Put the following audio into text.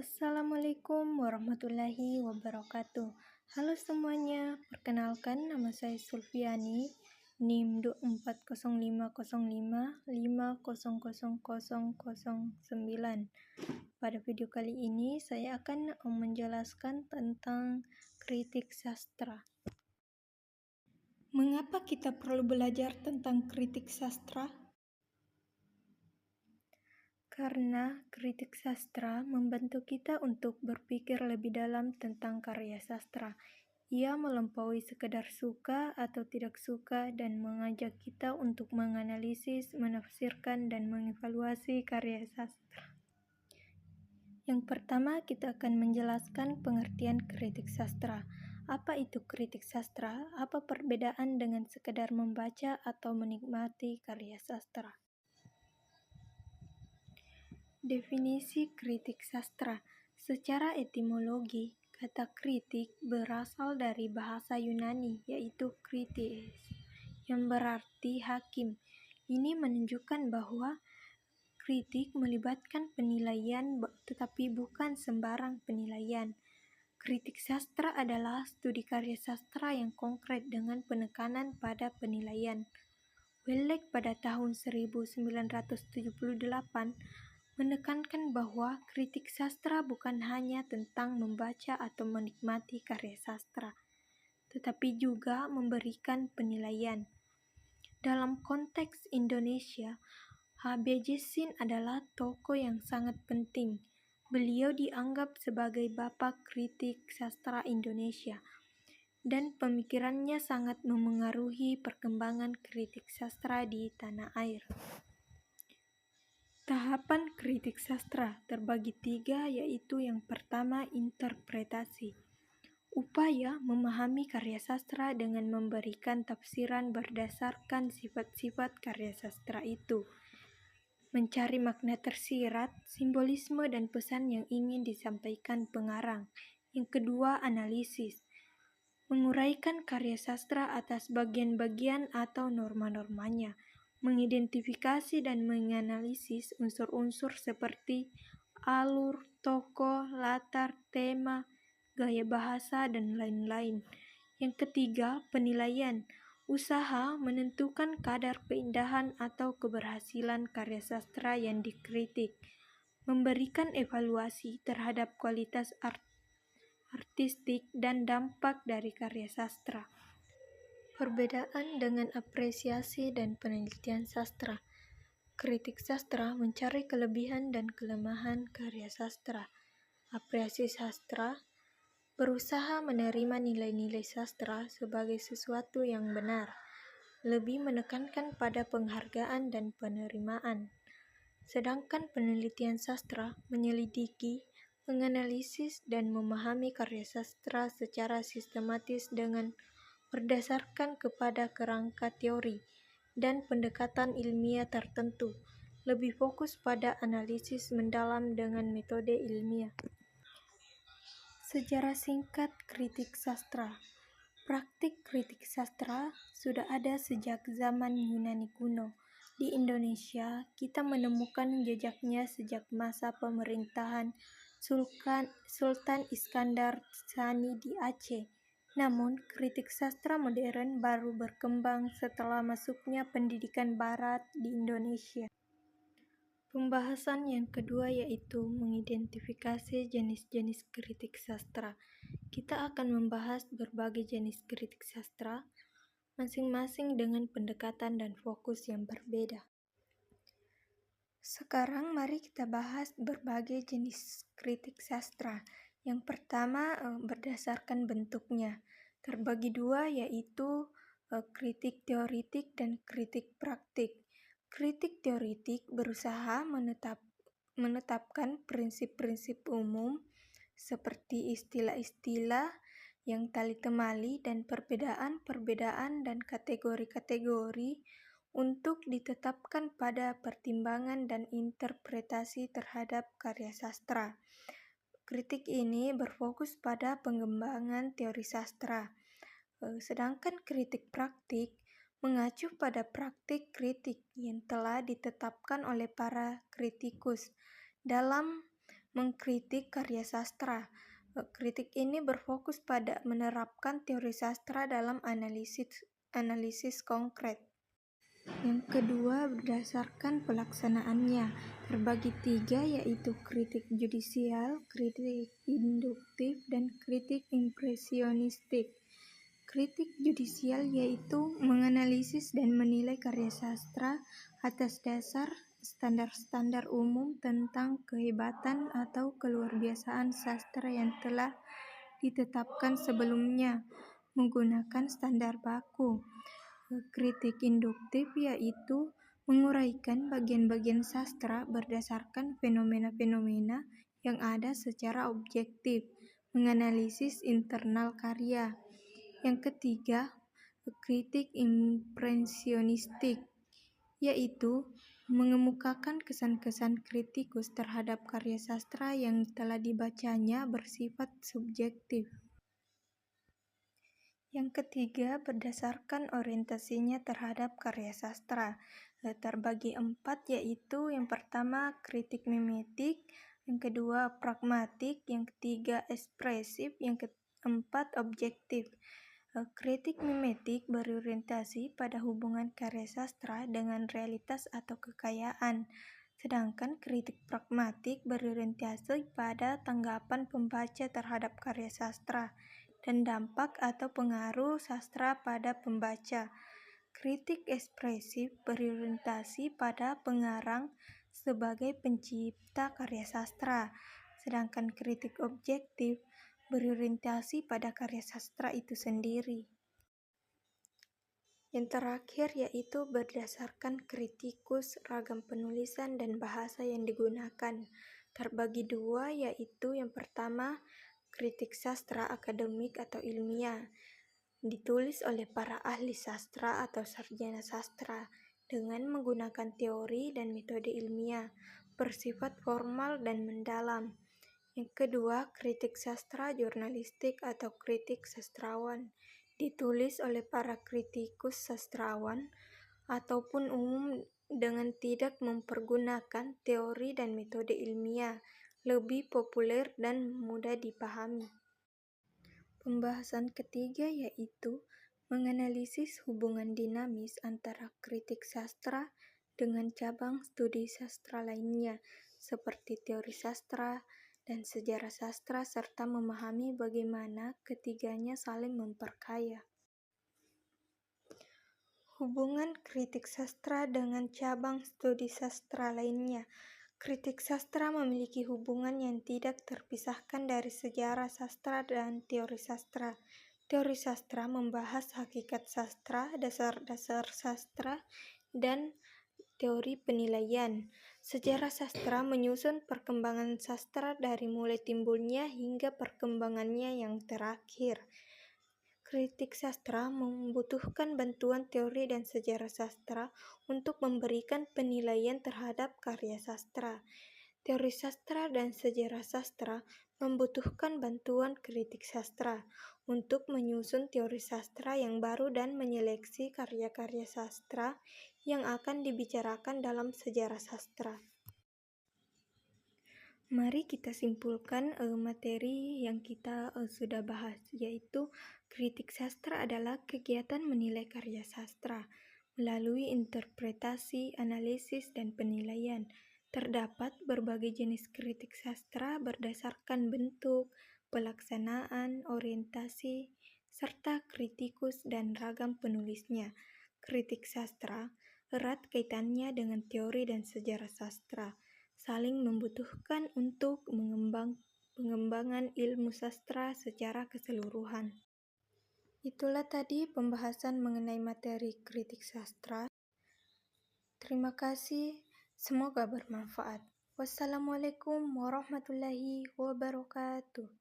Assalamualaikum warahmatullahi wabarakatuh. Halo semuanya, perkenalkan nama saya Sulfiani, NIM 40505500009. Pada video kali ini saya akan menjelaskan tentang kritik sastra. Mengapa kita perlu belajar tentang kritik sastra? Karena kritik sastra membantu kita untuk berpikir lebih dalam tentang karya sastra. Ia melampaui sekedar suka atau tidak suka dan mengajak kita untuk menganalisis, menafsirkan, dan mengevaluasi karya sastra. Yang pertama, kita akan menjelaskan pengertian kritik sastra. Apa itu kritik sastra? Apa perbedaan dengan sekedar membaca atau menikmati karya sastra? Definisi kritik sastra. Secara etimologi, kata kritik berasal dari bahasa Yunani, yaitu krites, yang berarti hakim. Ini menunjukkan bahwa kritik melibatkan penilaian, tetapi bukan sembarang penilaian. Kritik sastra adalah studi karya sastra yang konkret dengan penekanan pada penilaian. Wellek pada tahun 1978 menekankan bahwa kritik sastra bukan hanya tentang membaca atau menikmati karya sastra, tetapi juga memberikan penilaian. Dalam konteks Indonesia, H.B. Jesin adalah tokoh yang sangat penting. Beliau dianggap sebagai bapak kritik sastra Indonesia, dan pemikirannya sangat memengaruhi perkembangan kritik sastra di tanah air. Tahapan kritik sastra terbagi 3, yaitu yang pertama, interpretasi. Upaya memahami karya sastra dengan memberikan tafsiran berdasarkan sifat-sifat karya sastra itu. Mencari makna tersirat, simbolisme, dan pesan yang ingin disampaikan pengarang. Yang kedua, analisis. Menguraikan karya sastra atas bagian-bagian atau norma-normanya. Mengidentifikasi dan menganalisis unsur-unsur seperti alur, tokoh, latar, tema, gaya bahasa, dan lain-lain. Yang ketiga, penilaian. Usaha menentukan kadar keindahan atau keberhasilan karya sastra yang dikritik. Memberikan evaluasi terhadap kualitas artistik dan dampak dari karya sastra. Perbedaan dengan apresiasi dan penelitian sastra. Kritik sastra mencari kelebihan dan kelemahan karya sastra. Apresiasi sastra berusaha menerima nilai-nilai sastra sebagai sesuatu yang benar, lebih menekankan pada penghargaan dan penerimaan. Sedangkan penelitian sastra menyelidiki, menganalisis, dan memahami karya sastra secara sistematis dengan berdasarkan kepada kerangka teori dan pendekatan ilmiah tertentu, lebih fokus pada analisis mendalam dengan metode ilmiah. Sejarah singkat kritik sastra. Praktik kritik sastra sudah ada sejak zaman Yunani kuno. Di Indonesia, kita menemukan jejaknya sejak masa pemerintahan Sultan Iskandar Tsani di Aceh. Namun, kritik sastra modern baru berkembang setelah masuknya pendidikan barat di Indonesia. Pembahasan yang kedua yaitu mengidentifikasi jenis-jenis kritik sastra. Kita akan membahas berbagai jenis kritik sastra, masing-masing dengan pendekatan dan fokus yang berbeda. Sekarang mari kita bahas berbagai jenis kritik sastra. Yang pertama, berdasarkan bentuknya. Terbagi 2, yaitu kritik teoritik dan kritik praktik. Kritik teoritik berusaha menetapkan prinsip-prinsip umum seperti istilah-istilah yang tali temali dan perbedaan-perbedaan dan kategori-kategori untuk ditetapkan pada pertimbangan dan interpretasi terhadap karya sastra. Kritik ini berfokus pada pengembangan teori sastra. Sedangkan kritik praktik mengacu pada praktik kritik yang telah ditetapkan oleh para kritikus dalam Mengkritik karya sastra. Kritik ini berfokus pada menerapkan teori sastra dalam analisis konkret. Yang kedua, berdasarkan pelaksanaannya, terbagi 3, yaitu kritik judisial, kritik induktif, dan kritik impresionistik. Kritik judisial yaitu menganalisis dan menilai karya sastra atas dasar standar-standar umum tentang kehebatan atau keluarbiasaan sastra yang telah ditetapkan sebelumnya menggunakan standar baku. Kritik induktif yaitu menguraikan bagian-bagian sastra berdasarkan fenomena-fenomena yang ada secara objektif, menganalisis internal karya. Yang ketiga, kritik impresionistik, yaitu mengemukakan kesan-kesan kritikus terhadap karya sastra yang telah dibacanya bersifat subjektif. Yang ketiga, berdasarkan orientasinya terhadap karya sastra. Terbagi 4, yaitu yang pertama kritik mimetik, yang kedua pragmatik, yang ketiga ekspresif, yang keempat objektif. Kritik mimetik berorientasi pada hubungan karya sastra dengan realitas atau kekayaan, sedangkan kritik pragmatik berorientasi pada tanggapan pembaca terhadap karya sastra dan dampak atau pengaruh sastra pada pembaca. Kritik ekspresif berorientasi pada pengarang sebagai pencipta karya sastra, sedangkan kritik objektif berorientasi pada karya sastra itu sendiri. Yang terakhir yaitu berdasarkan kritikus, ragam penulisan, dan bahasa yang digunakan. Terbagi 2, yaitu yang pertama kritik sastra akademik atau ilmiah, ditulis oleh para ahli sastra atau sarjana sastra dengan menggunakan teori dan metode ilmiah, bersifat formal dan mendalam. Yang kedua, kritik sastra jurnalistik atau kritik sastrawan, ditulis oleh para kritikus sastrawan ataupun umum dengan tidak mempergunakan teori dan metode ilmiah, lebih populer dan mudah dipahami. Pembahasan ketiga yaitu menganalisis hubungan dinamis antara kritik sastra dengan cabang studi sastra lainnya, seperti teori sastra dan sejarah sastra, serta memahami bagaimana ketiganya saling memperkaya. Hubungan kritik sastra dengan cabang studi sastra lainnya. Kritik sastra memiliki hubungan yang tidak terpisahkan dari sejarah sastra dan teori sastra. Teori sastra membahas hakikat sastra, dasar-dasar sastra, dan teori penilaian. Sejarah sastra menyusun perkembangan sastra dari mulai timbulnya hingga perkembangannya yang terakhir. Kritik sastra membutuhkan bantuan teori dan sejarah sastra untuk memberikan penilaian terhadap karya sastra. Teori sastra dan sejarah sastra membutuhkan bantuan kritik sastra untuk menyusun teori sastra yang baru dan menyeleksi karya-karya sastra yang akan dibicarakan dalam sejarah sastra. Mari kita simpulkan materi yang kita sudah bahas, yaitu kritik sastra adalah kegiatan menilai karya sastra melalui interpretasi, analisis, dan penilaian. Terdapat berbagai jenis kritik sastra berdasarkan bentuk, pelaksanaan, orientasi, serta kritikus dan ragam penulisnya. Kritik sastra erat kaitannya dengan teori dan sejarah sastra, saling membutuhkan untuk pengembangan ilmu sastra secara keseluruhan. Itulah tadi pembahasan mengenai materi kritik sastra. Terima kasih, semoga bermanfaat. Wassalamualaikum warahmatullahi wabarakatuh.